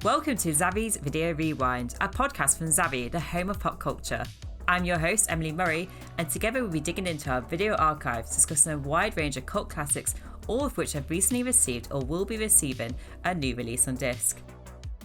Welcome to Zavvi's Video Rewind, a podcast from Zavvi, the home of pop culture. I'm your host, Emily Murray, and together we'll be digging into our video archives, discussing a wide range of cult classics, all of which have recently received or will be receiving a new release on disc.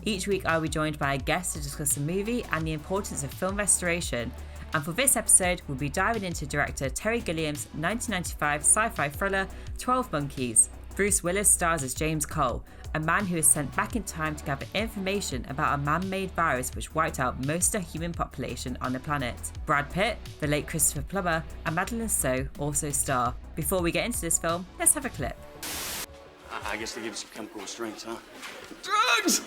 Each week I'll be joined by a guest to discuss the movie and the importance of film restoration, and for this episode we'll be diving into director Terry Gilliam's 1995 sci-fi thriller 12 Monkeys. Bruce Willis stars as James Cole, a man who is sent back in time to gather information about a man-made virus which wiped out most of the human population on the planet. Brad Pitt, the late Christopher Plummer, and Madeleine Stowe also star. Before we get into this film, let's have a clip. I guess they give you some chemical restraints, huh? Drugs!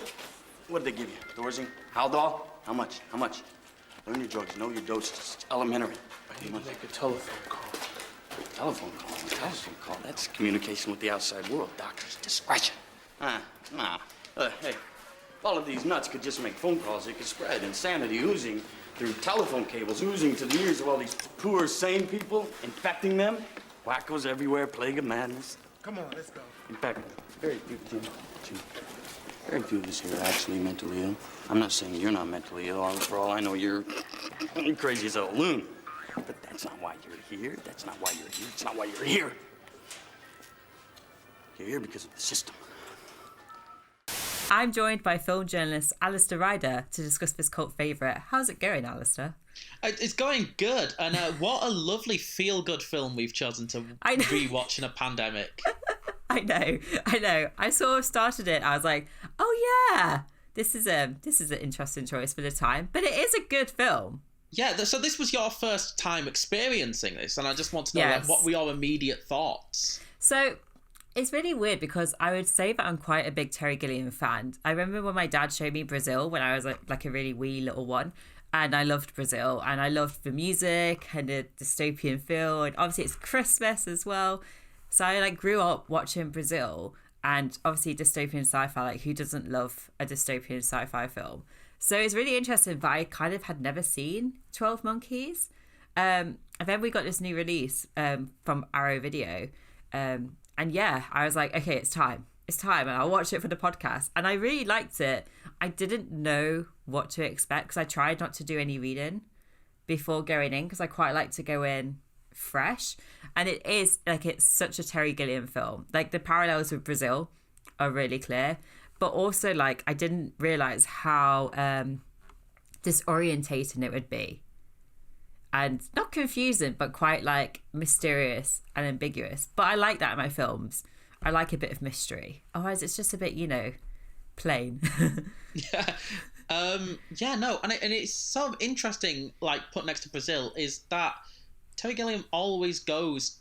What did they give you? Thorazine? Haldol? How much? Learn your drugs, know your doses. It's elementary. I need to make a telephone call. Telephone call? That's communication with the outside world. Doctor's discretion. Nah. Hey, if all of these nuts could just make phone calls, it could spread. Insanity oozing through telephone cables, oozing to the ears of all these poor, sane people, infecting them. Wackos everywhere, plague of madness. Come on, let's go. In fact, very few of us here are actually mentally ill. I'm not saying you're not mentally ill. For all I know, you're crazy as a loon. But that's not why you're here. That's not why you're here. It's not why you're here. You're here because of the system. I'm joined by film journalist Alistair Ryder to discuss this cult favourite. How's it going, Alistair? It's going good, and what a lovely feel-good film we've chosen to rewatch in a pandemic. I know. I sort of started it. I was like, oh yeah, this is an interesting choice for the time, but it is a good film. Yeah, so this was your first time experiencing this, and I just want to know what were your immediate thoughts? So it's really weird because I would say that I'm quite a big Terry Gilliam fan. I remember when my dad showed me Brazil when I was like a really wee little one, and I loved Brazil, and I loved the music and the dystopian feel, and obviously it's Christmas as well. So I grew up watching Brazil, and obviously dystopian sci-fi, who doesn't love a dystopian sci-fi film? So it's really interesting, but I kind of had never seen 12 Monkeys. And then we got this new release from Arrow Video. And yeah, I was like, okay, it's time. And I'll watch it for the podcast. And I really liked it. I didn't know what to expect because I tried not to do any reading before going in because I quite like to go in fresh. And it is, it's such a Terry Gilliam film. The parallels with Brazil are really clear. But also, I didn't realise how disorientating it would be. And not confusing, but quite, mysterious and ambiguous. But I like that in my films. I like a bit of mystery. Otherwise, it's just a bit, plain. Yeah. And it's sort of interesting, put next to Brazil, is that Terry Gilliam always goes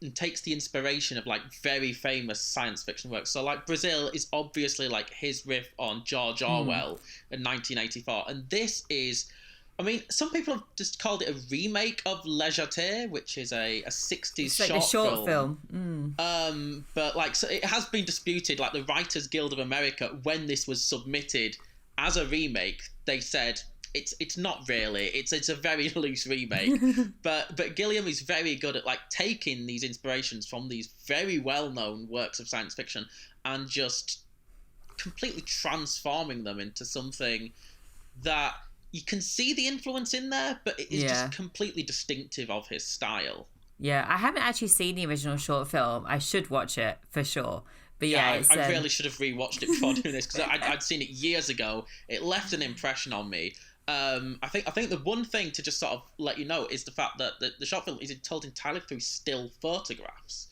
and takes the inspiration of very famous science fiction works. So Brazil is obviously his riff on George Orwell in 1984, and this is, some people have just called it a remake of Les Jetées, which is a 60s short film. But so it has been disputed. The Writers Guild of America, when this was submitted as a remake, they said it's not really. It's a very loose remake. but Gilliam is very good at taking these inspirations from these very well-known works of science fiction and just completely transforming them into something that you can see the influence in there, but it is just completely distinctive of his style. Yeah, I haven't actually seen the original short film. I should watch it for sure. But I really should have rewatched it before doing this because I'd seen it years ago. It left an impression on me. I think the one thing to just sort of let you know is the fact that the short film is told entirely through still photographs.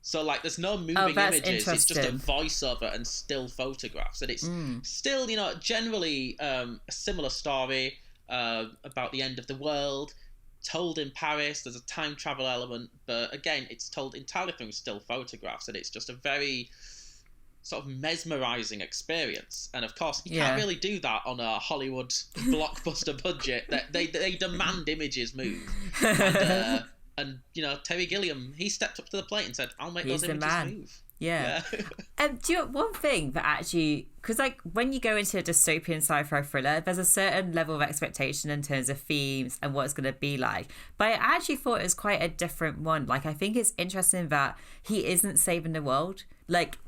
So there's no moving images. It's just a voiceover and still photographs, and it's still generally a similar story about the end of the world, told in Paris. There's a time travel element, but again, it's told entirely through still photographs, and it's just a very sort of mesmerizing experience. And of course, you can't really do that on a Hollywood blockbuster budget. They demand images move. And Terry Gilliam, he stepped up to the plate and said, I'll make those images move. Yeah. Do you know one thing that actually, because when you go into a dystopian sci-fi thriller, there's a certain level of expectation in terms of themes and what it's going to be like. But I actually thought it was quite a different one. I think it's interesting that he isn't saving the world.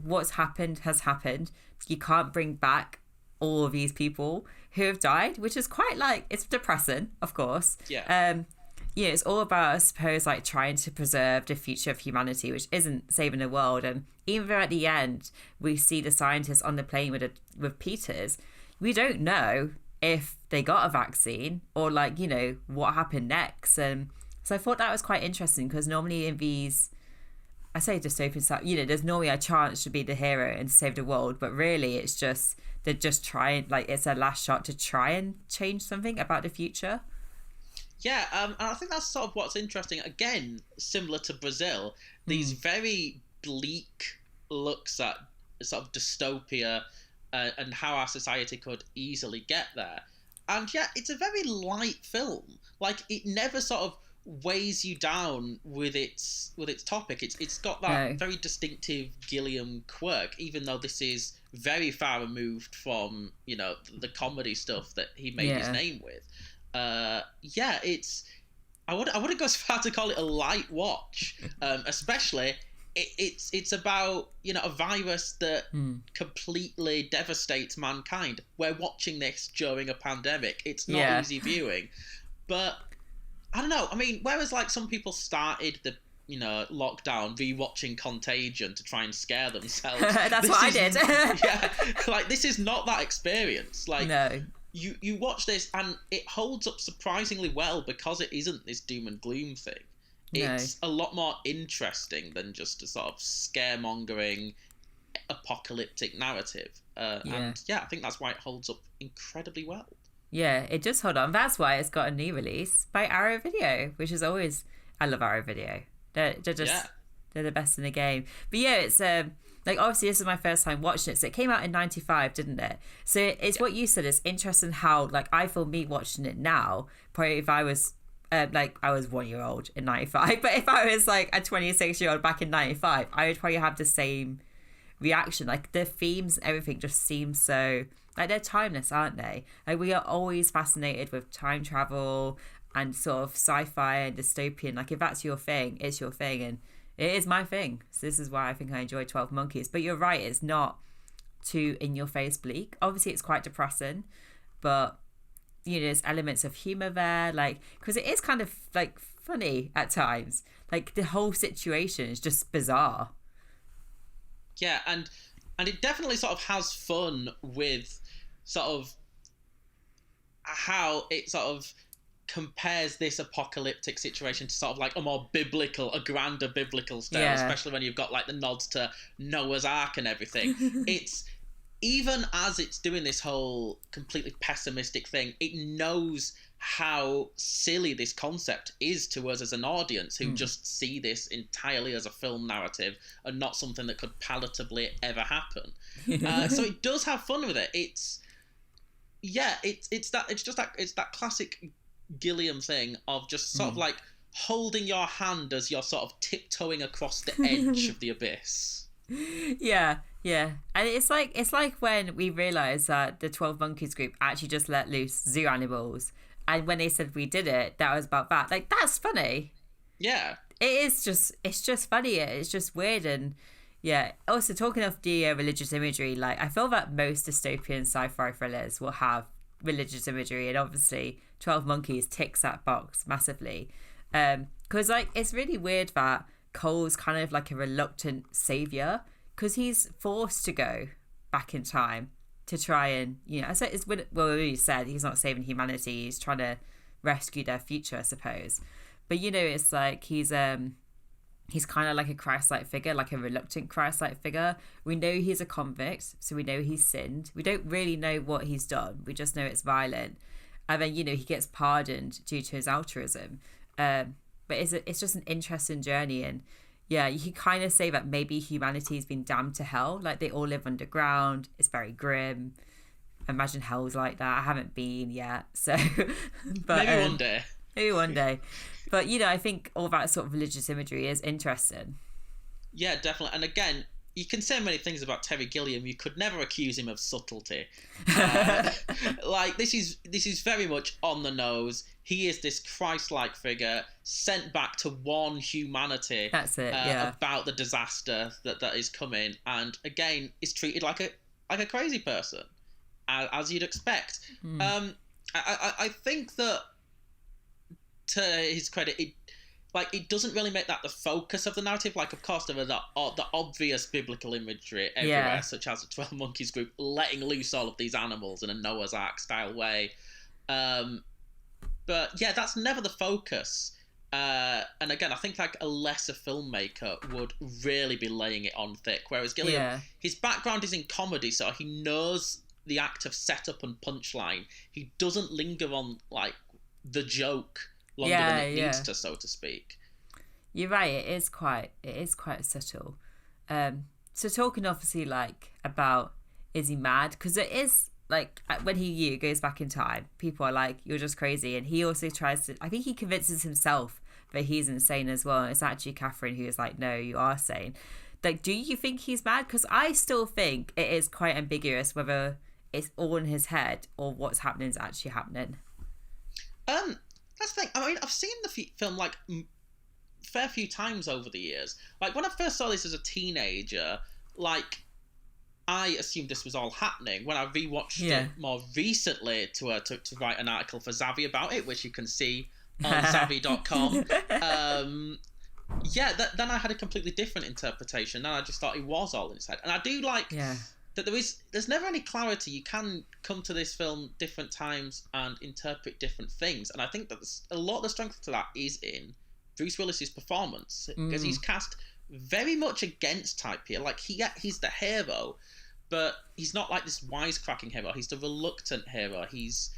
What's happened has happened. You can't bring back all of these people who have died, which is quite like, it's depressing, of course. Yeah. Yeah, it's all about, I suppose, like trying to preserve the future of humanity, which isn't saving the world. And even though at the end we see the scientists on the plane with Peters, we don't know if they got a vaccine or like, you know, what happened next. And so I thought that was quite interesting, because normally in these, I say dystopian stuff, you know, there's normally a chance to be the hero and save the world, but really it's just, they're just trying, like it's their last shot to try and change something about the future. Yeah, and I think that's sort of what's interesting. Again, similar to Brazil, these very bleak looks at sort of dystopia and how our society could easily get there. And yeah, it's a very light film. Like, it never sort of weighs you down with its topic. It's got that very distinctive Gilliam quirk, even though this is very far removed from, you know, the comedy stuff that he made his name with. It's, I wouldn't go as far to call it a light watch, especially it's about, you know, a virus that completely devastates mankind. We're watching this during a pandemic. It's not easy viewing, but I don't know. I mean, whereas like some people started the, you know, lockdown rewatching Contagion to try and scare themselves. That's what I did. Yeah, like this is not that experience. Like, no. You watch this and it holds up surprisingly well because it isn't this doom and gloom thing. It's a lot more interesting than just a sort of scaremongering apocalyptic narrative. And yeah, I think that's why it holds up incredibly well. Yeah, it does hold on. That's why it's got a new release by Arrow Video, which is always, I love Arrow Video. They're just they're the best in the game. But yeah, it's like obviously this is my first time watching it. So it came out in '95, didn't it? So it's what you said. It's interesting how like I feel me watching it now. Probably if I was like I was 1 year old in '95, but if I was like a 26-year-old back in '95, I would probably have the same reaction. Like the themes and everything just seems so like they're timeless, aren't they? Like we are always fascinated with time travel and sort of sci-fi and dystopian. Like if that's your thing, it's your thing, and it is my thing. So this is why I think I enjoy 12 Monkeys. But you're right, it's not too in-your-face bleak. Obviously, it's quite depressing, but you know, there's elements of humor there, like because it is kind of like funny at times. Like the whole situation is just bizarre. Yeah, and it definitely sort of has fun with sort of how it sort of compares this apocalyptic situation to sort of like a grander biblical style, especially when you've got like the nods to Noah's Ark and everything. It's, even as it's doing this whole completely pessimistic thing, it knows how silly this concept is to us as an audience who just see this entirely as a film narrative and not something that could palatably ever happen. So it does have fun with it. It's that classic Gilliam thing of just sort of like holding your hand as you're sort of tiptoeing across the edge of the abyss. Yeah, and it's like when we realised that the 12 Monkeys group actually just let loose zoo animals, and when they said we did it, that was about that. Like that's funny. Yeah, it's just funny. It's just weird. And yeah, also talking of the religious imagery, like I feel that most dystopian sci-fi thrillers will have religious imagery, and obviously 12 Monkeys ticks that box massively, because like it's really weird that Cole's kind of like a reluctant savior, because he's forced to go back in time to try and, you know, I said it's well you said he's not saving humanity, he's trying to rescue their future, I suppose. But you know, it's like he's kind of like a Christ-like figure, like a reluctant Christ-like figure. We know he's a convict, so we know he's sinned. We don't really know what he's done. We just know it's violent. And then, you know, he gets pardoned due to his altruism. But it's just an interesting journey. And yeah, you can kind of say that maybe humanity's been damned to hell. Like they all live underground. It's very grim. Imagine hell's like that. I haven't been yet. So, but maybe one day. Maybe one day. But, you know, I think all that sort of religious imagery is interesting. Yeah, definitely. And again, you can say many things about Terry Gilliam. You could never accuse him of subtlety. Like, this is very much on the nose. He is this Christ-like figure sent back to warn humanity. That's it, about the disaster that is coming. And again, is treated like a crazy person. as you'd expect. I think that, to his credit, it doesn't really make that the focus of the narrative. Like, of course, there are the obvious biblical imagery everywhere, such as the 12 Monkeys group letting loose all of these animals in a Noah's Ark style way. But yeah, that's never the focus. And again, I think like a lesser filmmaker would really be laying it on thick. Whereas Gilliam, his background is in comedy, so he knows the act of setup and punchline. He doesn't linger on like the joke longer than it needs to, so to speak. You're right. It is quite subtle. So talking obviously like about, is he mad? Because it is like when he goes back in time, people are like, you're just crazy, and he also tries to. I think he convinces himself that he's insane as well. And it's actually Catherine who is like, no, you are sane. Like, do you think he's mad? Because I still think it is quite ambiguous whether it's all in his head or what's happening is actually happening. That's the thing. I mean, I've seen the film like fair few times over the years. Like when I first saw this as a teenager, like I assumed this was all happening. When I rewatched it more recently to write an article for Zavvi about it, which you can see on Zavvi.com. Then I had a completely different interpretation. Then I just thought it was all in his head. And I do like that there's never any clarity. You can come to this film different times and interpret different things. And I think that a lot of the strength to that is in Bruce Willis's performance, because he's cast very much against type here. Like he's the hero, but he's not like this wisecracking hero. He's the reluctant hero. He's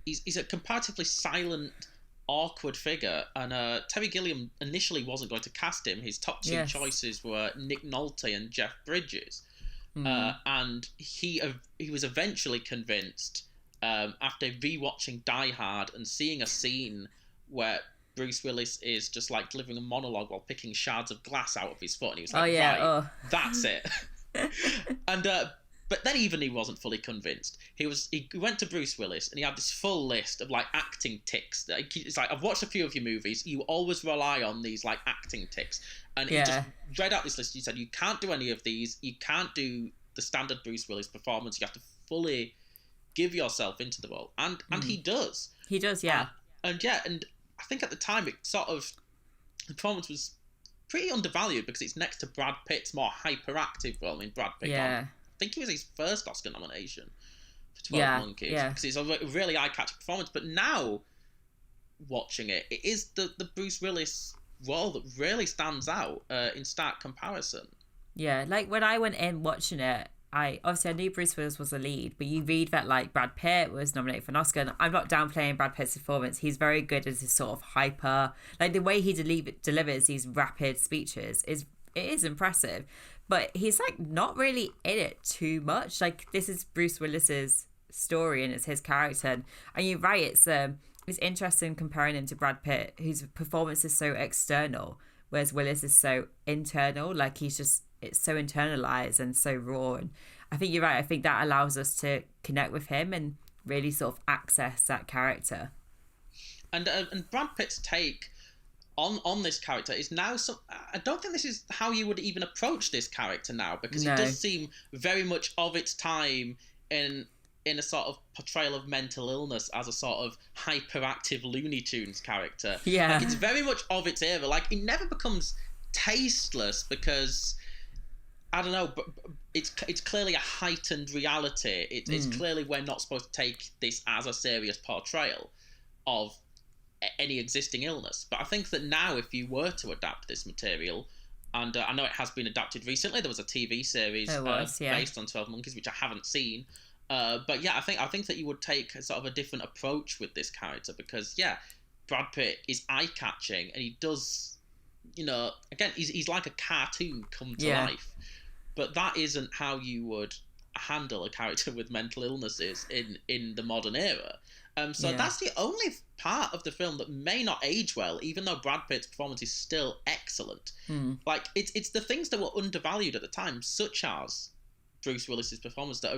a comparatively silent, awkward figure. And Terry Gilliam initially wasn't going to cast him. His top two choices were Nick Nolte and Jeff Bridges. And he was eventually convinced after rewatching Die Hard and seeing a scene where Bruce Willis is just like delivering a monologue while picking shards of glass out of his foot, and he was like, that's it. And but then even he wasn't fully convinced. He went to Bruce Willis and he had this full list of like acting tics. It's like, I've watched a few of your movies. You always rely on these like acting tics, and he just read out this list. He said, you can't do any of these. You can't do the standard Bruce Willis performance. You have to fully give yourself into the role, and he does. He does, yeah. And I think at the time the performance was pretty undervalued because it's next to Brad Pitt's more hyperactive role. I mean, Brad Pitt I think it was his first Oscar nomination for 12 Monkeys, because it's a really eye-catching performance. But now, watching it is the Bruce Willis role that really stands out in stark comparison. Yeah, like when I went in watching it, I knew Bruce Willis was the lead, but you read that like Brad Pitt was nominated for an Oscar, and I'm not downplaying Brad Pitt's performance. He's very good as his sort of hyper, like the way he delivers these rapid speeches is impressive, but he's like not really in it too much. Like this is Bruce Willis's story and it's his character, and you're right. It's interesting comparing him to Brad Pitt, whose performance is so external, whereas Willis is so internal. Like it's so internalized and so raw. And I think you're right. I think that allows us to connect with him and really sort of access that character. And Brad Pitt's take on this character is now I don't think this is how you would even approach this character now, because it does seem very much of its time in a sort of portrayal of mental illness as a sort of hyperactive Looney Tunes character. Yeah. Like, it's very much of its era. Like, it never becomes tasteless because, I don't know, but it's clearly a heightened reality. It's clearly we're not supposed to take this as a serious portrayal of any existing illness. But I think that now, if you were to adapt this material, and I know it has been adapted recently, there was a TV series based on 12 Monkeys, which I haven't seen. But yeah, I think that you would take a sort of a different approach with this character, because Brad Pitt is eye-catching, and he does, again, he's like a cartoon come to life. But that isn't how you would handle a character with mental illnesses in the modern era. So that's the only part of the film that may not age well, even though Brad Pitt's performance is still excellent. Like, it's the things that were undervalued at the time, such as Bruce Willis's performance, that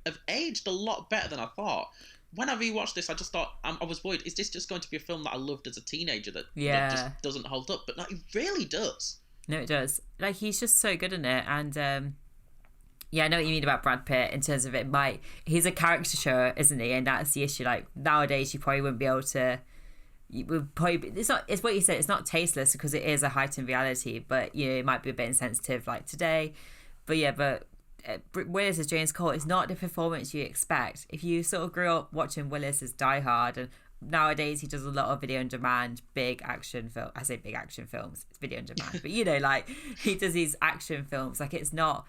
have aged a lot better than I thought. When I rewatched this, I just thought, I was worried, is this just going to be a film that I loved as a teenager that just doesn't hold up? But no, it really does. No, it does. Like, he's just so good in it, and Yeah, I know what you mean about Brad Pitt in terms of he's a caricature, isn't he? And that's the issue. Like nowadays, you probably wouldn't be able to. You would probably, it's what you said. It's not tasteless because it is a heightened reality, but it might be a bit insensitive like today. But yeah, Willis as James Cole is not the performance you expect. If you sort of grew up watching Willis as Die Hard, and nowadays he does a lot of video on demand, big action film. I say big action films. It's video on demand, but like he does these action films. Like he's not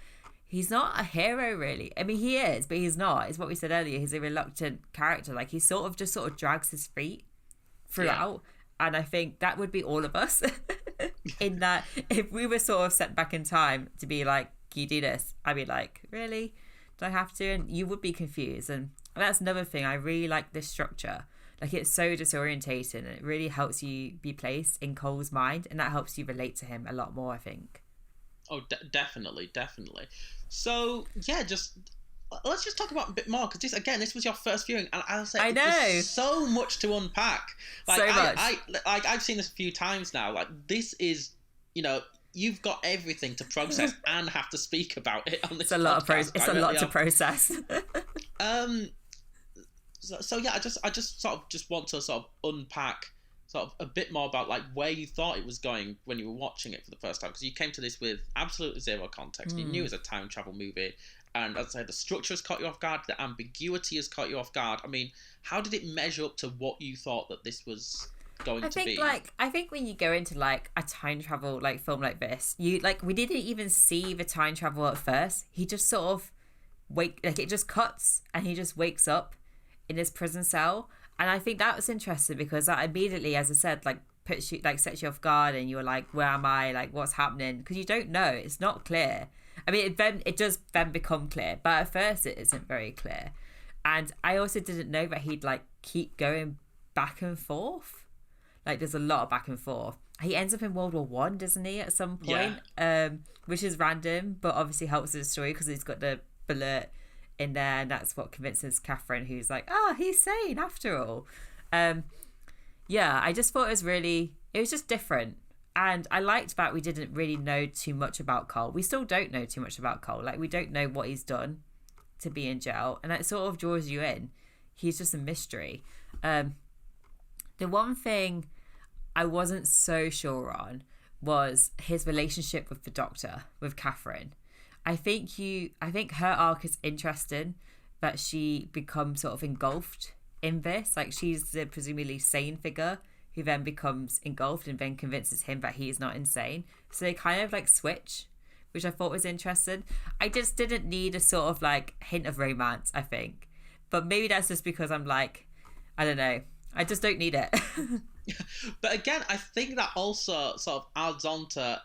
a hero really. I mean, he is, but he's not. It's what we said earlier. He's a reluctant character. Like he sort of drags his feet throughout. Yeah. And I think that would be all of us in that if we were sort of set back in time to be like, can you do this? I'd be like, really? Do I have to? And you would be confused. And that's another thing. I really like this structure. Like it's so disorientating and it really helps you be placed in Cole's mind, and that helps you relate to him a lot more, I think. Oh, definitely. So yeah, let's just talk about a bit more, because this was your first viewing, and I'll say I know there's so much to unpack. Like so much. I've seen this a few times now. Like this is, you've got everything to process and have to speak about it on this. It's a lot to process. So yeah, I just sort of want to sort of unpack sort of a bit more about like where you thought it was going when you were watching it for the first time, because you came to this with absolutely zero context. You knew it was a time travel movie, and as I said, the structure has caught you off guard, the ambiguity has caught you off guard. I mean, how did it measure up to what you thought that this was going to be? I think when you go into like a time travel like film like this, we didn't even see the time travel at first. He just sort of it just cuts and he just wakes up in his prison cell. And I think that was interesting because that immediately, as I said, like puts you, like sets you off guard, and you're like, where am I? Like, what's happening? Because you don't know. It's not clear. I mean, it does then become clear, but at first it isn't very clear. And I also didn't know that he'd like keep going back and forth. Like there's a lot of back and forth. He ends up in World War One, doesn't he, at some point? Yeah. Which is random, but obviously helps the story because he's got the bullet in there, and that's what convinces Catherine, who's like, he's sane after all. I just thought it was just different. And I liked that we didn't really know too much about Cole. We still don't know too much about Cole. Like, we don't know what he's done to be in jail, and that sort of draws you in. He's just a mystery. The one thing I wasn't so sure on was his relationship with the doctor, with Catherine. I think her arc is interesting, that she becomes sort of engulfed in this. Like she's the presumably sane figure who then becomes engulfed and then convinces him that he is not insane. So they kind of like switch, which I thought was interesting. I just didn't need a sort of like hint of romance, I think. But maybe that's just because I'm like, I don't know. I just don't need it. But again, I think that also sort of adds on to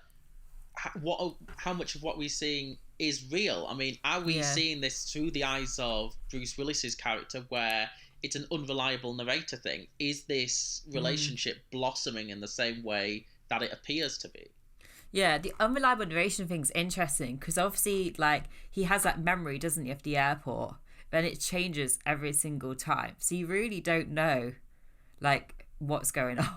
how much of what we're seeing is real. I mean, are we seeing this through the eyes of Bruce Willis's character, where it's an unreliable narrator thing? Is this relationship blossoming in the same way that it appears to be? Yeah, the unreliable narration thing's interesting because obviously, like, he has that memory, doesn't he, of the airport? Then it changes every single time, so you really don't know, like, what's going on.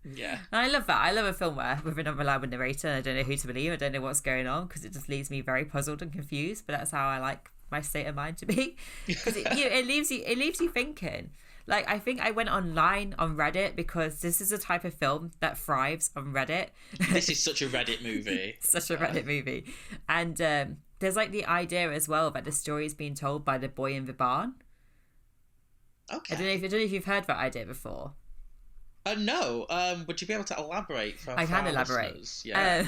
Yeah. And I love that. I love a film with an unreliable narrator and I don't know who to believe. I don't know what's going on because it just leaves me very puzzled and confused. But that's how I like my state of mind to be, because it leaves you thinking. Like, I think I went online on Reddit because this is a type of film that thrives on Reddit. This is such a Reddit movie. Such a Reddit movie. And there's like the idea as well that the story is being told by the boy in the barn. Okay. I don't know if you've heard that idea before. No. Would you be able to elaborate? I can elaborate. Yeah.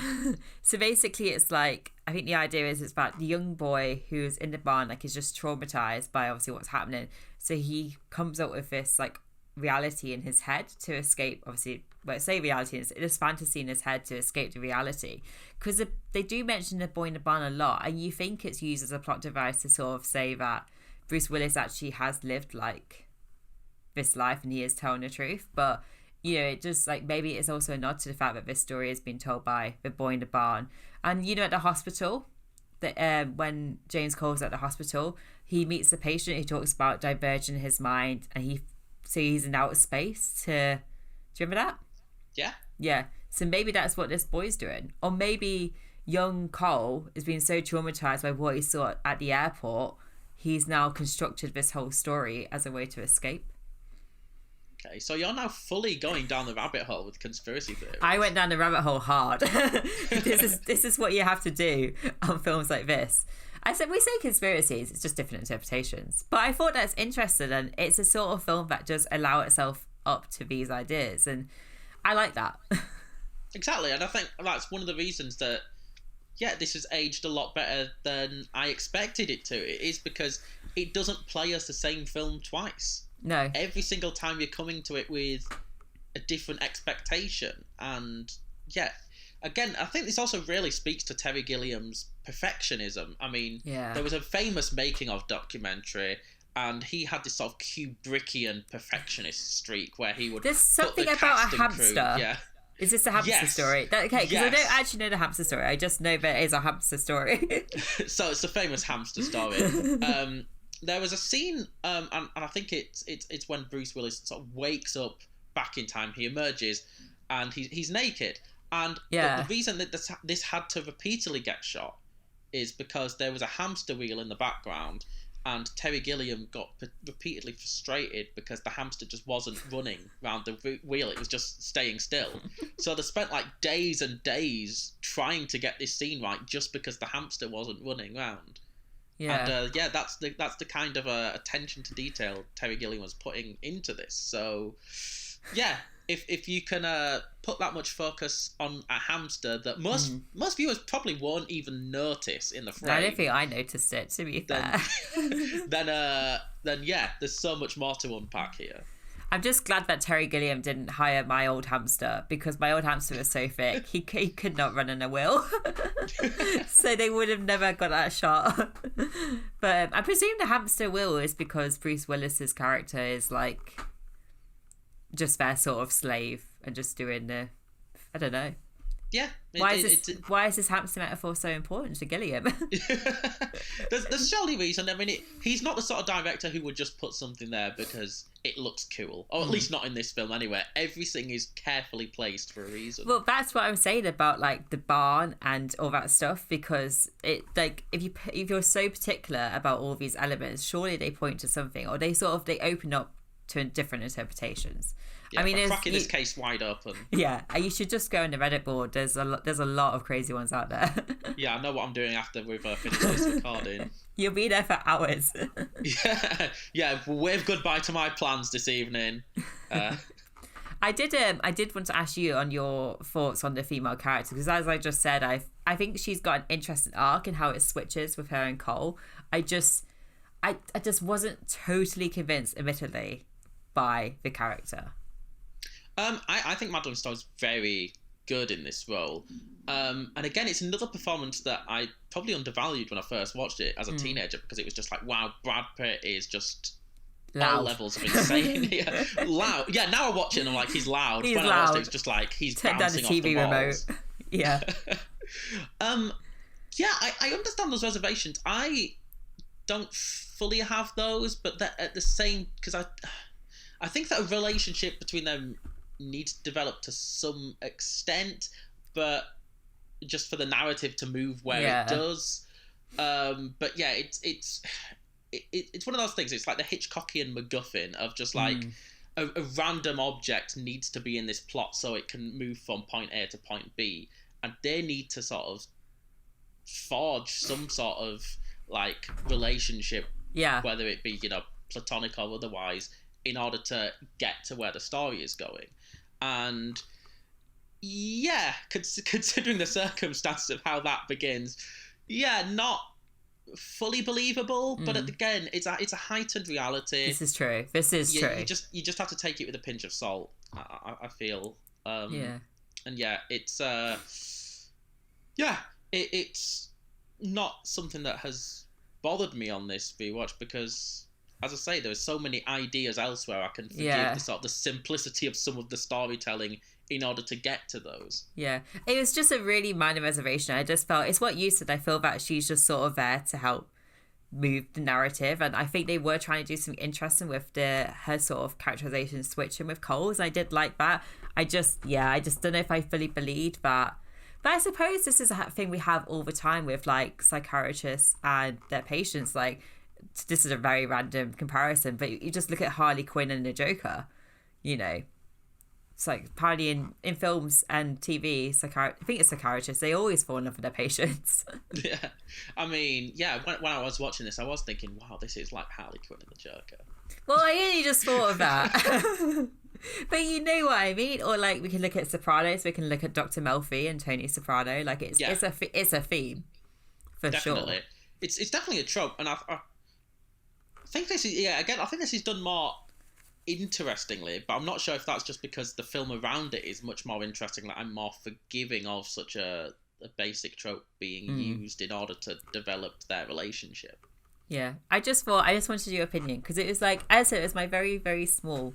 So basically, it's like, I think the idea is it's about the young boy who's in the barn, like, is just traumatized by obviously what's happening. So he comes up with this like reality in his head to escape. Obviously, well, say reality, it's this fantasy in his head to escape the reality. Because they do mention the boy in the barn a lot, and you think it's used as a plot device to sort of say that Bruce Willis actually has lived like this life and he is telling the truth, but. You know, it just like maybe it's also a nod to the fact that this story has been told by the boy in the barn. And you know, at the hospital, that when James Cole's at the hospital, he meets the patient who talks about diverging his mind, and he's in outer space. Do you remember that? Yeah. Yeah. So maybe that's what this boy's doing, or maybe young Cole is being so traumatized by what he saw at the airport, he's now constructed this whole story as a way to escape. Okay, so you're now fully going down the rabbit hole with conspiracy theories. I went down the rabbit hole hard. This is what you have to do on films like this. I said we say conspiracies, it's just different interpretations. But I thought that's interesting, and it's a sort of film that does allow itself up to these ideas, and I like that. Exactly, and I think that's one of the reasons that, yeah, this has aged a lot better than I expected it to. It is because it doesn't play us the same film twice. No. Every single time you're coming to it with a different expectation. And, yeah, again, I think this also really speaks to Terry Gilliam's perfectionism. I mean, there was a famous making of documentary, and he had this sort of Kubrickian perfectionist streak where he would There's something about a hamster. Yeah. Is this a hamster story? Okay, because I don't actually know the hamster story. I just know that it is a hamster story. So it's a famous hamster story. There was a scene, and I think it's when Bruce Willis sort of wakes up back in time. He emerges, and he's naked. And the reason that this had to repeatedly get shot is because there was a hamster wheel in the background, and Terry Gilliam got repeatedly frustrated because the hamster just wasn't running around the wheel. It was just staying still. So they spent like days and days trying to get this scene right just because the hamster wasn't running around. Yeah. And that's the kind of attention to detail Terry Gilliam was putting into this. So, yeah, if you can put that much focus on a hamster that most viewers probably won't even notice in the frame. I don't think I noticed it, to be fair. Then yeah, there's so much more to unpack here. I'm just glad that Terry Gilliam didn't hire my old hamster, because my old hamster was so thick he could not run in a wheel. So they would have never got that shot. But I presume the hamster wheel is because Bruce Willis's character is like just their sort of slave and just doing the, I don't know. Yeah. Why is this hamster metaphor so important to Gilliam? there's surely reason. I mean, he's not the sort of director who would just put something there because it looks cool, or at least not in this film anyway. Everything is carefully placed for a reason. Well, that's what I'm saying about like the barn and all that stuff, because it like if you're so particular about all these elements, surely they point to something, or they open up to different interpretations. Yeah, I mean, cracking this case wide open. Yeah, you should just go on the Reddit board. There's a lot of crazy ones out there. Yeah, I know what I'm doing after we've finished this recording. You'll be there for hours. Yeah. Wave goodbye to my plans this evening. I did want to ask you on your thoughts on the female character, because as I just said, I think she's got an interesting arc in how it switches with her and Cole. I just wasn't totally convinced, admittedly, by the character. I think Madeline Stowe is very good in this role. And again, it's another performance that I probably undervalued when I first watched it as a teenager, because it was just like, wow, Brad Pitt is just loud. All levels of insane. Loud. Yeah, now I watch it and I'm like, he's loud. He's when loud. I watched it, it's just like, he's Turn bouncing down the TV off the walls. remote. Yeah. Yeah, I understand those reservations. I don't fully have those, but that at the same, because I think that a relationship between them needs to develop to some extent, but just for the narrative to move where it does. But yeah, it's one of those things. It's like the Hitchcockian MacGuffin of just like a random object needs to be in this plot so it can move from point A to point B, and they need to sort of forge some sort of like relationship, whether it be platonic or otherwise, in order to get to where the story is going. And yeah, considering the circumstances of how that begins, not fully believable, but again, it's a heightened reality. This is true. True. You just have to take it with a pinch of salt, I feel. And yeah, it's it's not something that has bothered me on this rewatch, because, as I say, there are so many ideas elsewhere. I can forgive the simplicity of some of the storytelling in order to get to those. Yeah, it was just a really minor reservation. I just felt, it's what you said, I feel that she's just sort of there to help move the narrative, and I think they were trying to do something interesting with her sort of characterization switching with Cole's. I did like that. I just don't know if I fully believed that. But I suppose this is a thing we have all the time with like psychiatrists and their patients. Like, this is a very random comparison, but you just look at Harley Quinn and the Joker, you know. It's like apparently in films and TV, I think it's psychiatrists, they always fall in love with their patients. Yeah. I mean, yeah, when I was watching this, I was thinking, wow, this is like Harley Quinn and the Joker. Well, I only just thought of that. But you know what I mean? Or like we can look at Sopranos, we can look at Dr. Melfi and Tony Soprano. Like it's a theme for definitely. sure. It's definitely a trope, and I think this is I think this is done more interestingly, but I'm not sure if that's just because the film around it is much more interesting. Like I'm more forgiving of such a basic trope being used in order to develop their relationship. Yeah, I just wanted your opinion because it was like, as I said, it was my very, very small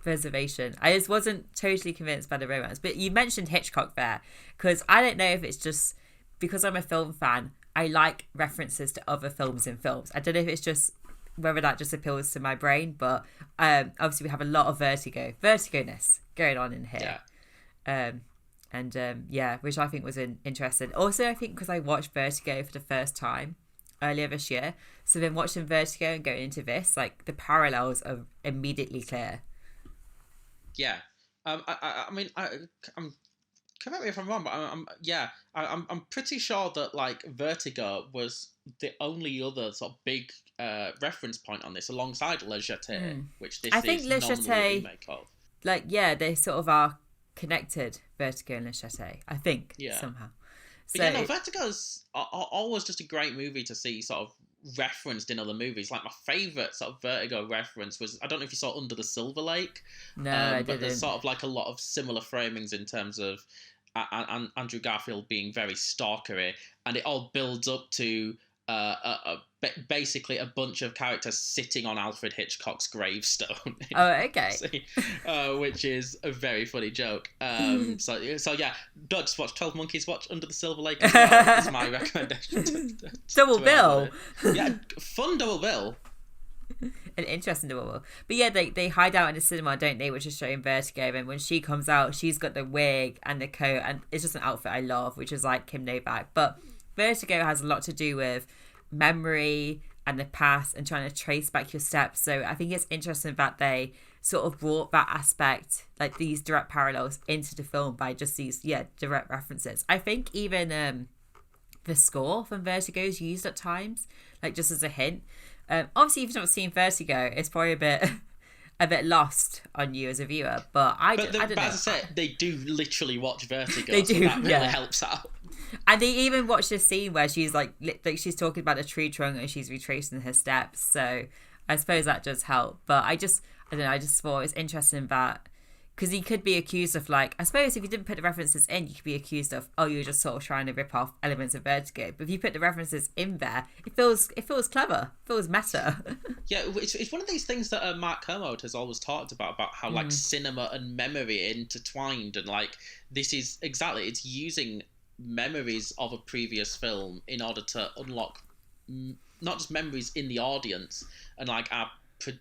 reservation. I just wasn't totally convinced by the romance. But you mentioned Hitchcock there, because I don't know if it's just because I'm a film fan, I like references to other films in films. I don't know if it's just whether that just appeals to my brain, but obviously we have a lot of vertigo-ness going on in here. Yeah. Which I think was interesting. Also, I think because I watched Vertigo for the first time earlier this year, so then watching Vertigo and going into this, like the parallels are immediately clear. Yeah, I mean, correct me if I'm wrong, but I'm pretty sure that like Vertigo was the only other sort of big reference point on this, alongside Le Jetée, which this is nominally a remake of. Like, yeah, they sort of are connected, Vertigo and Le Jetée, I think, somehow. But yeah, no, Vertigo's always just a great movie to see sort of referenced in other movies. Like my favourite sort of Vertigo reference was, I don't know if you saw Under the Silver Lake. No, I didn't. But there's sort of like a lot of similar framings in terms of Andrew Garfield being very stalkery, and it all builds up to basically a bunch of characters sitting on Alfred Hitchcock's gravestone. Oh, okay. Which is a very funny joke. So yeah, Dogs, watch 12 Monkeys, watch Under the Silver Lake as well. That's my recommendation. Double bill. Yeah, fun double bill. An interesting double bill. But yeah, they hide out in the cinema, don't they, which is showing Vertigo, and when she comes out, she's got the wig and the coat, and it's just an outfit I love, which is like Kim Novak. But Vertigo has a lot to do with memory and the past and trying to trace back your steps. So I think it's interesting that they sort of brought that aspect, like these direct parallels, into the film by just these direct references. I think even the score from Vertigo is used at times, like just as a hint. Obviously, if you've not seen Vertigo, it's probably a bit lost on you as a viewer. But I don't know. As I said, they do literally watch Vertigo. They do, so that really helps out. And they even watch this scene where she's like she's talking about a tree trunk and she's retracing her steps. So I suppose that does help. But I don't know. I just thought it was interesting that, because he could be accused of, like, I suppose if you didn't put the references in, you could be accused of, oh, you're just sort of trying to rip off elements of Vertigo. But if you put the references in there, it feels clever, it feels meta. Yeah, it's one of these things that Mark Kermode has always talked about how like cinema and memory are intertwined, and like this is exactly, it's using memories of a previous film in order to unlock not just memories in the audience and like our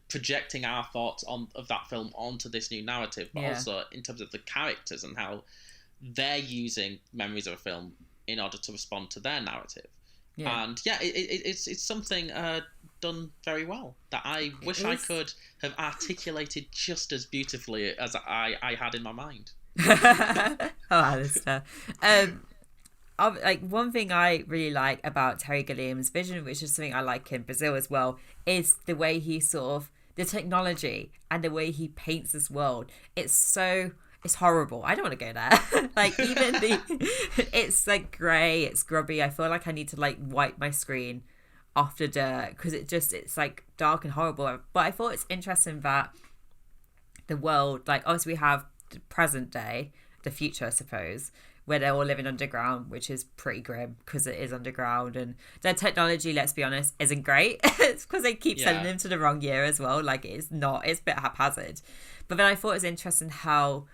projecting our thoughts of that film onto this new narrative, but also in terms of the characters and how they're using memories of a film in order to respond to their narrative. And it's something done very well that I wish I could have articulated just as beautifully as I had in my mind. Oh, Alistair. Like, one thing I really like about Terry Gilliam's vision, which is something I like in Brazil as well, is the way he sort of, the technology and the way he paints this world. It's horrible. I don't want to go there. Like, even it's like grey, it's grubby. I feel like I need to like wipe my screen off the dirt because it's like dark and horrible. But I thought it's interesting that the world, like, obviously we have the present day, the future, I suppose, where they're all living underground, which is pretty grim because it is underground, and their technology, let's be honest, isn't great. It's because they keep sending them to the wrong year as well. Like, it's a bit haphazard. But then I thought it was interesting how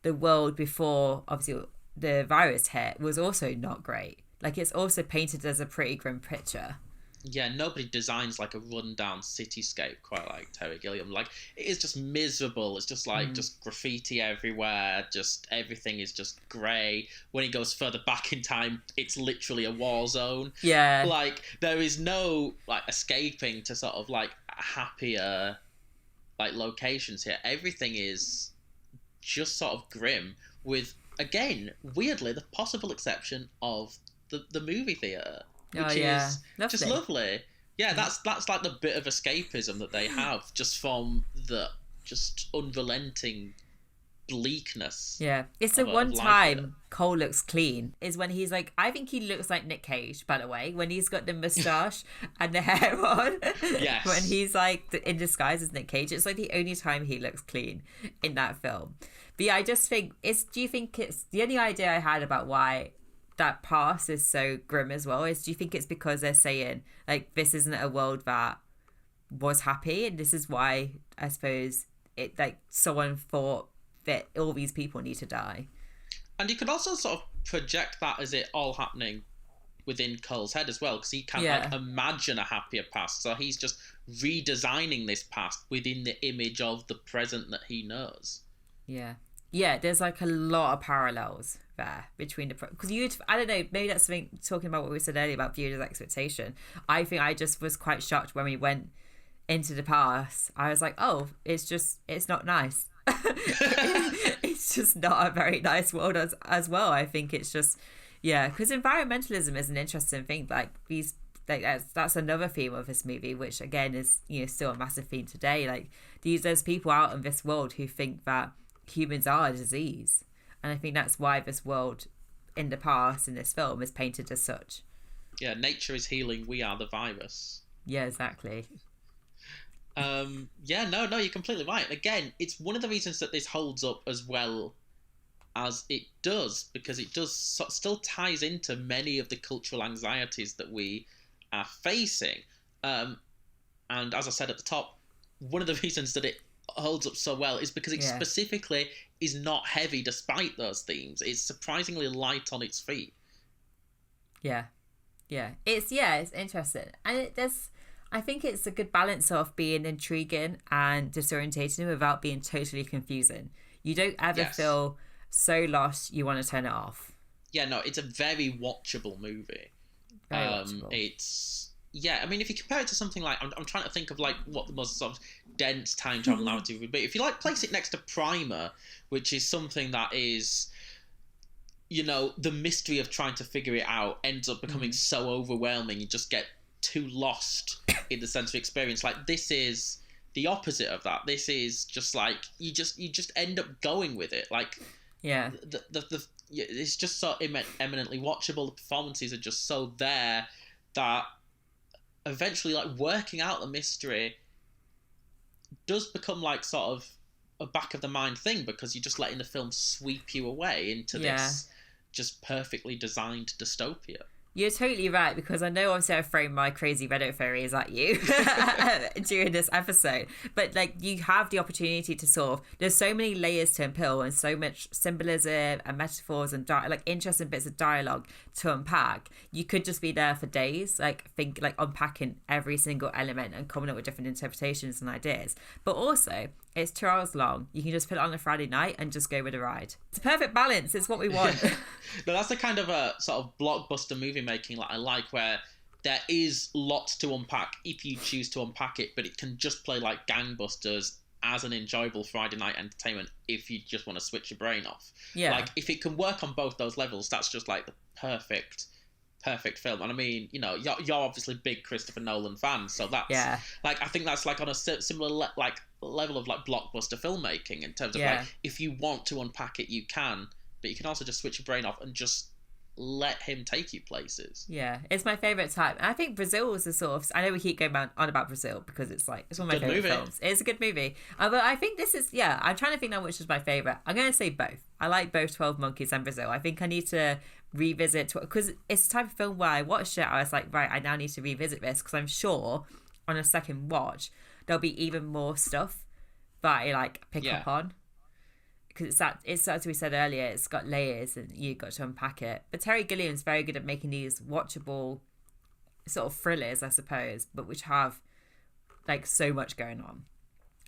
the world before, obviously, the virus hit was also not great. Like, it's also painted as a pretty grim picture. Yeah, nobody designs like a rundown cityscape quite like Terry Gilliam. Like, it is just miserable. It's just like just graffiti everywhere. Just everything is just grey. When he goes further back in time, it's literally a war zone. Yeah. Like, there is no like escaping to sort of like happier like locations here. Everything is just sort of grim, with, again, weirdly, the possible exception of the movie theatre, which is just lovely. Yeah, that's like the bit of escapism that they have, just from the just unrelenting bleakness. Yeah, it's the one time Cole looks clean is when he's like, I think he looks like Nick Cage, by the way, when he's got the moustache and the hair on. Yes. When he's like in disguise as Nick Cage, it's like the only time he looks clean in that film. But yeah, I just think do you think it's the only idea I had about why that past is so grim as well is, do you think it's because they're saying like this isn't a world that was happy, and this is why I suppose it like someone thought that all these people need to die? And you could also sort of project that as it all happening within Cole's head as well, because he can't like imagine a happier past, so he's just redesigning this past within the image of the present that he knows. Yeah, there's like a lot of parallels there between because I don't know, maybe that's something, talking about what we said earlier about viewers' expectation. I think I just was quite shocked when we went into the past. I was like, oh, it's not nice. It's just not a very nice world as well. I think it's just, because environmentalism is an interesting thing. Like these, like that's another theme of this movie, which again is still a massive theme today. Like there's people out in this world who think that humans are a disease, and I think that's why this world in the past in this film is painted as such. Yeah, nature is healing, we are the virus. Yeah, exactly. No, you're completely right. Again, it's one of the reasons that this holds up as well as it does, because it does still ties into many of the cultural anxieties that we are facing. And as I said at the top, one of the reasons that it holds up so well is because it specifically is not heavy despite those themes. It's surprisingly light on its feet. It's interesting, and I think it's a good balance of being intriguing and disorientating without being totally confusing. You don't ever feel so lost you want to turn it off. Yeah, no, it's a very watchable movie. Very watchable. It's I mean, if you compare it to something like, I'm trying to think of like what the most sort of dense time travel narrative would be. If you like place it next to Primer, which is something that is, the mystery of trying to figure it out ends up becoming so overwhelming, you just get too lost in the sensory experience. Like, this is the opposite of that. This is just like you just end up going with it. Like, it's just so eminently watchable. The performances are just so there that eventually, like, working out the mystery does become like sort of a back of the mind thing, because you're just letting the film sweep you away into this just perfectly designed dystopia. You're totally right, because I know obviously I've thrown my crazy Reddit theories at you during this episode, but like you have the opportunity to sort of, there's so many layers to unpeel and so much symbolism and metaphors and like interesting bits of dialogue to unpack. You could just be there for days, like unpacking every single element and coming up with different interpretations and ideas. But also, it's 2 hours long. You can just put it on a Friday night and just go with a ride. It's a perfect balance. It's what we want. No, that's the kind of a sort of blockbuster movie making that I like, where there is lots to unpack if you choose to unpack it, but it can just play like gangbusters as an enjoyable Friday night entertainment if you just want to switch your brain off. Yeah. Like, if it can work on both those levels, that's just like the perfect film. And I mean, you're obviously big Christopher Nolan fan, so that's like, I think that's like on a similar level of like blockbuster filmmaking, in terms of like, if you want to unpack it, you can, but you can also just switch your brain off and just let him take you places. Yeah, it's my favourite type. And I think Brazil was the sort of, I know we keep going on about Brazil because it's like, it's one of my favourite films. It's a good movie. But I think this is, I'm trying to think now which is my favourite. I'm going to say both. I like both 12 Monkeys and Brazil. I think I need to revisit, because it's the type of film where I watched it, I was like, right, I now need to revisit this, because I'm sure on a second watch there'll be even more stuff that I like pick up on. Because it's as we said earlier, it's got layers and you've got to unpack it. But Terry Gilliam's very good at making these watchable sort of thrillers, I suppose, but which have like so much going on.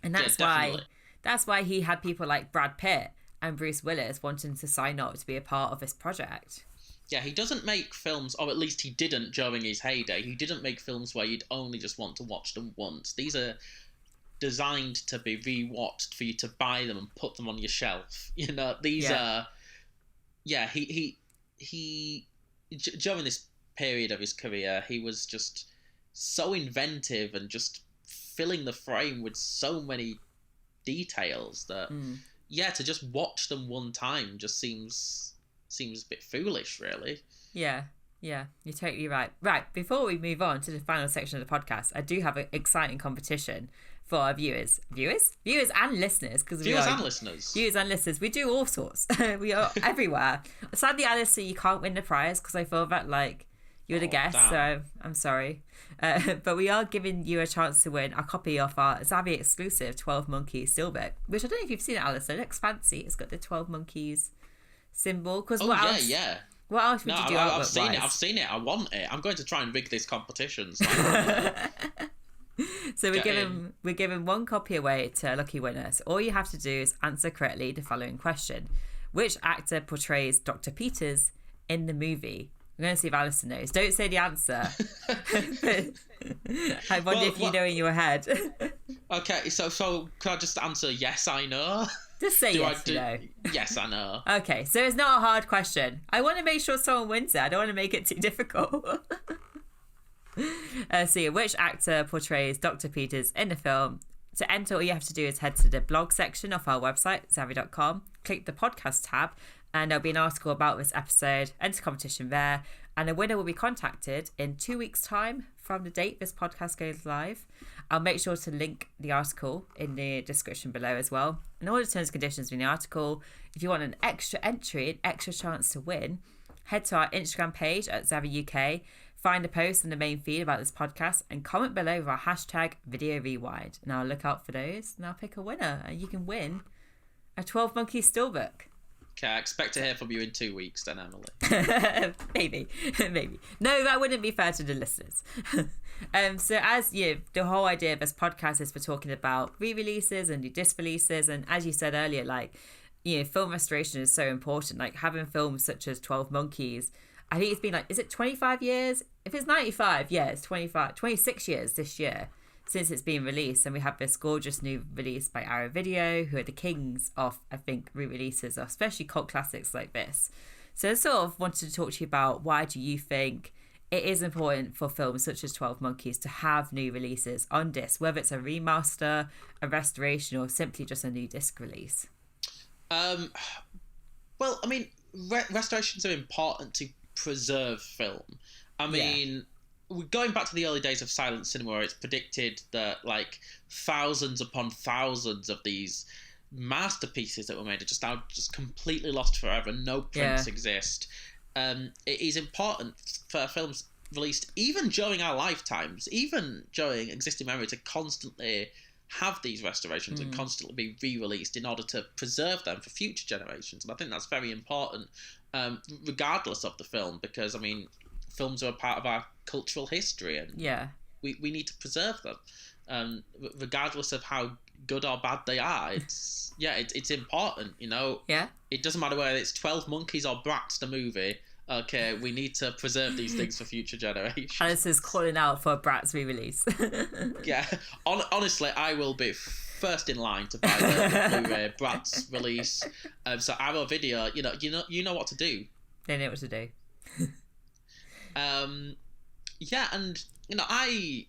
And that's why he had people like Brad Pitt and Bruce Willis wanting to sign up to be a part of this project. Yeah, he doesn't make films, or at least he didn't during his heyday. He didn't make films where you'd only just want to watch them once. These are designed to be rewatched for you to buy them and put them on your shelf. You know, these are... Yeah, he during this period of his career, he was just so inventive and just filling the frame with so many details that, to just watch them one time just seems a bit foolish, really. Yeah, you're totally right. Right, before we move on to the final section of the podcast, I do have an exciting competition for our viewers and listeners, because viewers and listeners, we do all sorts. We are everywhere. Sadly, Alistair, you can't win the prize because I feel that like you're the guest, so I'm sorry. But we are giving you a chance to win a copy of our Zavvi exclusive 12 Monkeys steelbook, which I don't know if you've seen it, Alistair. It looks fancy. It's got the 12 Monkeys symbol. Because what else would you do? I've seen it. I want it. I'm going to try and rig this competition. So we're giving one copy away to a lucky winner. So all you have to do is answer correctly the following question: which actor portrays Dr. Peters in the movie? I'm going to see if Alistair knows. Don't say the answer. I wonder if you know in your head. Okay, so can I just answer yes, I know? Just say yes, you know. Yes, I know. Okay, so it's not a hard question. I want to make sure someone wins it. I don't want to make it too difficult. See, which actor portrays Dr. Peters in the film? To enter, all you have to do is head to the blog section of our website, zavvi.com, click the podcast tab, and there'll be an article about this episode, enter competition there, and a winner will be contacted in 2 weeks' time from the date this podcast goes live. I'll make sure to link the article in the description below as well. And all the terms and conditions in the article. If you want an extra entry, an extra chance to win, head to our Instagram page at Zavvi UK, find a post in the main feed about this podcast, and comment below with our hashtag Video Rewind. And I'll look out for those, and I'll pick a winner, and you can win a 12 Monkeys steelbook. Okay, I expect to hear from you in 2 weeks then, Emily. Maybe. No, that wouldn't be fair to the listeners. So as the whole idea of this podcast is for talking about re-releases and new disc releases, and as you said earlier, like, film restoration is so important. Like having films such as 12 Monkeys, I think it's been like, is it 25 years? If it's 95, yeah, it's 26 years this year since it's been released. And we have this gorgeous new release by Arrow Video, who are the kings of, I think, re-releases, especially cult classics like this. So I sort of wanted to talk to you about, why do you think it is important for films such as 12 Monkeys to have new releases on disc, whether it's a remaster, a restoration, or simply just a new disc release? Well, I mean, restorations are important to preserve film. I mean, going back to the early days of silent cinema, where it's predicted that like thousands upon thousands of these masterpieces that were made are just now just completely lost forever. No prints exist. It is important for films released even during our lifetimes, even during existing memory, to constantly have these restorations and constantly be re-released in order to preserve them for future generations. And I think that's very important, regardless of the film, because I mean, films are a part of our cultural history, and we need to preserve them, regardless of how good or bad they are. It's it's important, it doesn't matter whether it's 12 Monkeys or Bratz the movie. Okay, we need to preserve these things for future generations. Alice is calling out for a Bratz re-release. Honestly, I will be first in line to buy the Blu-ray Bratz release. So Arrow Video, you know what to do. They know what to do. And I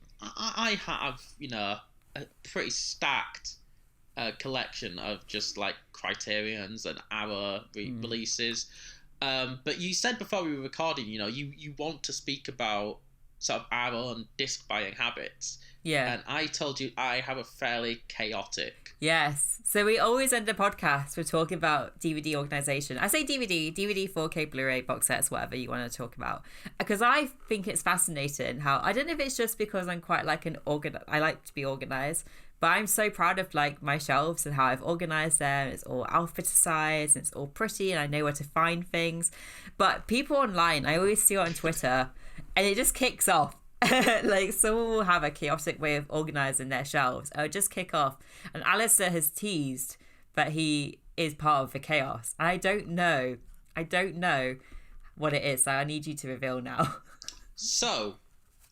have a pretty stacked collection of just like Criterions and Arrow releases. But you said before we were recording, you want to speak about sort of Arrow and disc buying habits. Yeah. And I told you I have a fairly chaotic. Yes. So we always end the podcast with talking about DVD organization. I say DVD, 4K, Blu-ray, box sets, whatever you want to talk about. Because I think it's fascinating how, I don't know if it's just because I'm quite like I like to be organized, but I'm so proud of like my shelves and how I've organized them. It's all alphabetized and it's all pretty and I know where to find things. But people online, I always see it on Twitter and it just kicks off. like someone will have a chaotic way of organising their shelves. It'll just kick off. And Alistair has teased that he is part of the chaos. And I don't know what it is, so I need you to reveal now. So,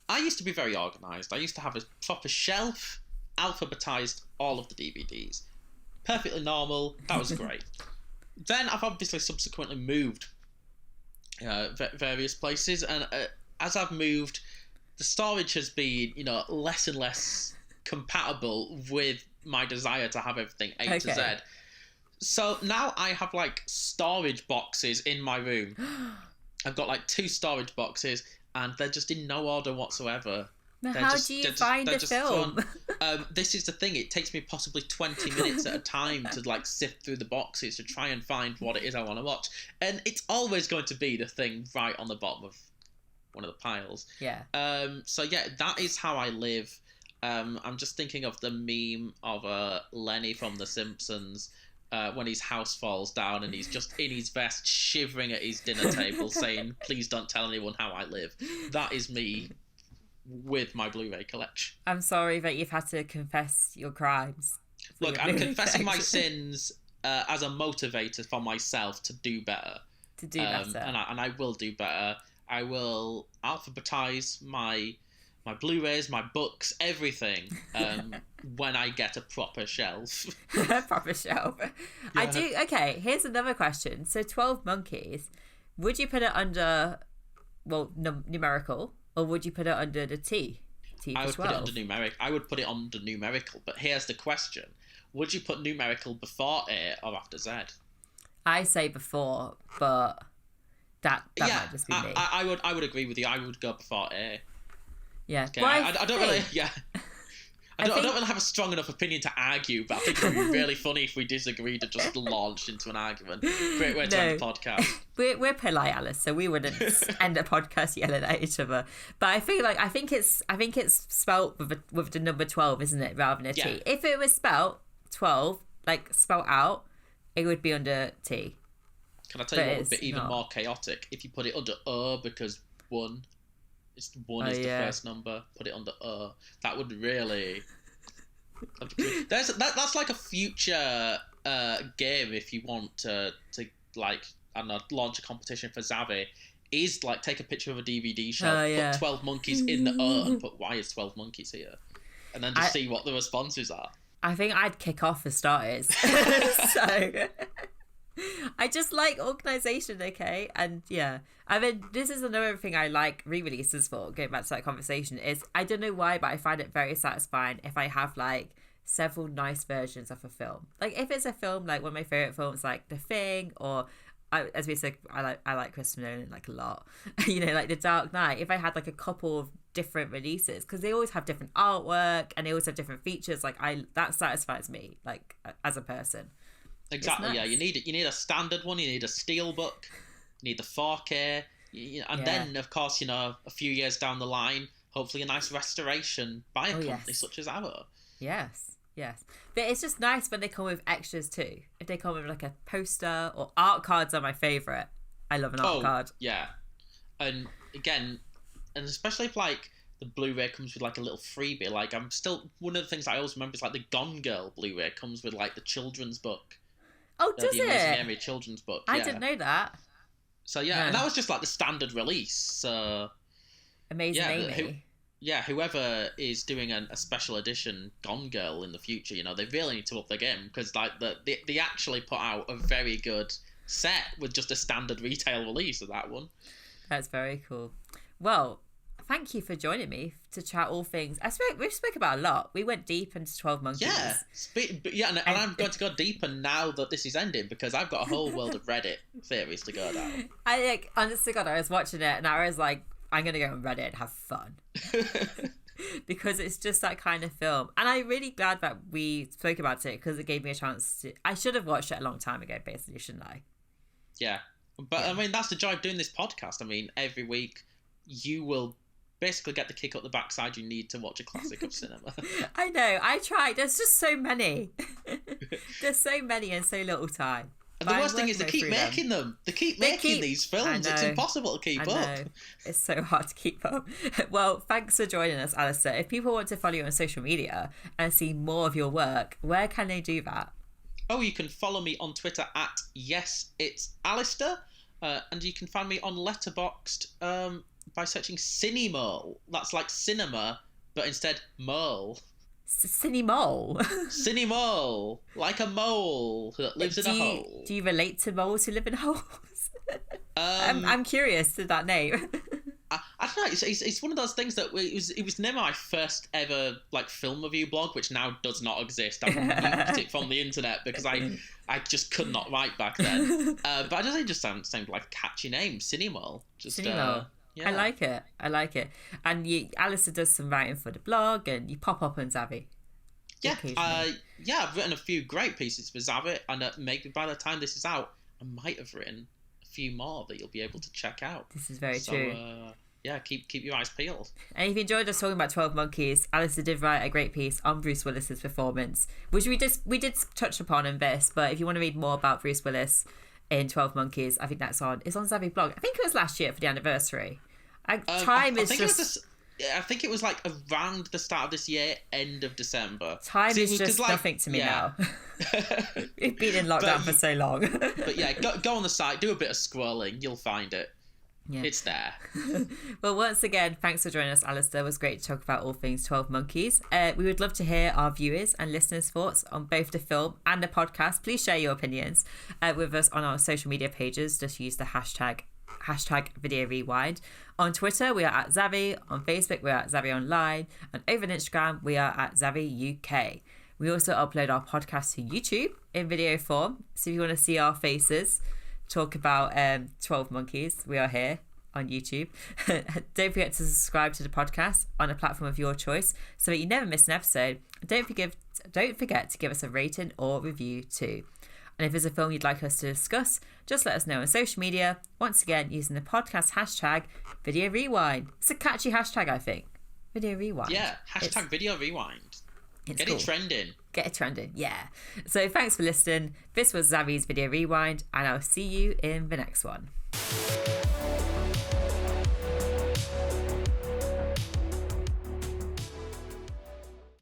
I used to be very organised. I used to have a proper shelf, alphabetised all of the DVDs. Perfectly normal. That was great. Then I've obviously subsequently moved various places, and as I've moved, the storage has been, less and less compatible with my desire to have everything A to Z. So now I have like storage boxes in my room. I've got like 2 storage boxes, and they're just in no order whatsoever. Now, how do you find a film? This is the thing. It takes me possibly 20 minutes at a time to like sift through the boxes to try and find what it is I want to watch. And it's always going to be the thing right on the bottom of one of the piles. Yeah. So yeah, that is how I live. I'm just thinking of the meme of Lenny from The Simpsons when his house falls down and he's just in his vest shivering at his dinner table saying, "Please don't tell anyone how I live." That is me with my Blu-ray collection. I'm sorry that you've had to confess your crimes. Look, I'm confessing my sins as a motivator for myself to do better. To do better. And I will do better. I will alphabetize my Blu-rays, my books, everything when I get a proper shelf. A proper shelf. Yeah. I do. Okay, here's another question. So 12 Monkeys, would you put it under, numerical, or would you put it under the T? I would put it under numeric. I would put it under numerical. But here's the question: would you put numerical before A or after Z? I say before, but that might just be me. I would agree with you. I would go before A. Yeah. Okay. I don't really. Yeah. I don't really have a strong enough opinion to argue, but I think it would be really funny if we disagreed and just launched into an argument. Great way to end the podcast. We're polite, Alice, so we wouldn't end a podcast yelling at each other. But I think it's spelt with the number 12, isn't it, rather than a T? If it was spelt 12, like spelt out, it would be under T. Can I tell you what would be even more chaotic? If you put it under O because 1 is the first number, put it under O. That would really... That's like a future game if you want to like, I don't know, launch a competition for Zavvi. Is like take a picture of a DVD shelf, put 12 monkeys in the O and put why is 12 monkeys here? And then just see what the responses are. I think I'd kick off for starters. So... I just like organisation, okay? And yeah, I mean, this is another thing I like re-releases for, going back to that conversation, is I don't know why, but I find it very satisfying if I have like several nice versions of a film. Like if it's a film, like one of my favourite films, like The Thing, or as we said, I like Christopher Nolan like a lot. Like The Dark Knight. If I had like a couple of different releases, because they always have different artwork and they always have different features, like that satisfies me, like as a person. Exactly. Nice. Yeah. You need a standard one. You need a steelbook. You need the 4K. Then of course a few years down the line, hopefully a nice restoration by a company such as ours. Yes. But it's just nice when they come with extras too. If they come with like a poster or art cards are my favourite. I love an art card. Yeah. And again, and especially if like the Blu-ray comes with like a little freebie. Like I'm still one of the things I always remember is like the Gone Girl Blu-ray comes with like the children's book. Oh, does the it? Amazing Amy children's book. I didn't know that. So yeah, and that was just like the standard release. So Amazing Amy. Whoever is doing a special edition Gone Girl in the future, they really need to up their game, because like they actually put out a very good set with just a standard retail release of that one. That's very cool. Well, thank you for joining me to chat all things. We spoke about a lot. We went deep into 12 Monkeys. Yeah, and I'm going to go deeper now that this is ending, because I've got a whole world of Reddit theories to go down. Honest to God, I was watching it and I was like, I'm going to go on Reddit and have fun. Because it's just that kind of film. And I'm really glad that we spoke about it, because it gave me a chance to... I should have watched it a long time ago, basically, shouldn't I? Yeah. But, I mean, that's the joy of doing this podcast. I mean, every week you will basically get the kick up the backside you need to watch a classic of cinema. I know, I tried. There's just so many. There's so many and so little time. And the worst thing is they keep making them. They keep making these films. It's impossible to keep up. It's so hard to keep up. Well, thanks for joining us, Alistair. If people want to follow you on social media and see more of your work, where can they do that? Oh, you can follow me on Twitter at YesIt'sAlistair. And you can find me on Letterboxd by searching Cinemole. That's like cinema, but instead mole. Cinemole? Cinemole. Like a mole that lives in a hole. Do you relate to moles who live in holes? I'm curious to that name. I don't know. It's one of those things that it was never my first ever like film review blog, which now does not exist. I removed it from the internet because I just could not write back then. But I just think it just sounds like a catchy name, Cinemole. Cinemole. Yeah. I like it. And Alistair does some writing for the blog, and you pop up on Zavvi. Yeah, I've written a few great pieces for Zavvi, and maybe by the time this is out, I might have written a few more that you'll be able to check out. This is very true. Yeah, keep your eyes peeled. And if you enjoyed us talking about 12 Monkeys, Alistair did write a great piece on Bruce Willis's performance, which we did touch upon in this. But if you want to read more about Bruce Willis in 12 Monkeys, I think it's on Zavvi blog. I think it was last year for the anniversary. I think it was like around the start of this year, end of December. Time is just nothing to me now. We've been in lockdown for so long. But yeah, go on the site, do a bit of scrolling, you'll find it. Yeah. It's there. Well, once again, thanks for joining us, Alistair. It was great to talk about all things 12 Monkeys. We would love to hear our viewers and listeners' thoughts on both the film and the podcast. Please share your opinions with us on our social media pages. Just use the hashtag Video Rewind. On Twitter, we are at Zavvi. On Facebook, we are at Zavvi Online. And over on Instagram, we are at Zavvi UK. We also upload our podcast to YouTube in video form. So if you want to see our faces, talk about 12 Monkeys, we are here on YouTube. Don't forget to subscribe to the podcast on a platform of your choice so that you never miss an episode. Don't forget to give us a rating or review too. And if there's a film you'd like us to discuss, just let us know on social media. Once again, using the podcast hashtag Video Rewind. It's a catchy hashtag, I think. Video Rewind. Yeah, hashtag Video Rewind. Get it trending, yeah. So thanks for listening. This was Zavvi's Video Rewind, and I'll see you in the next one.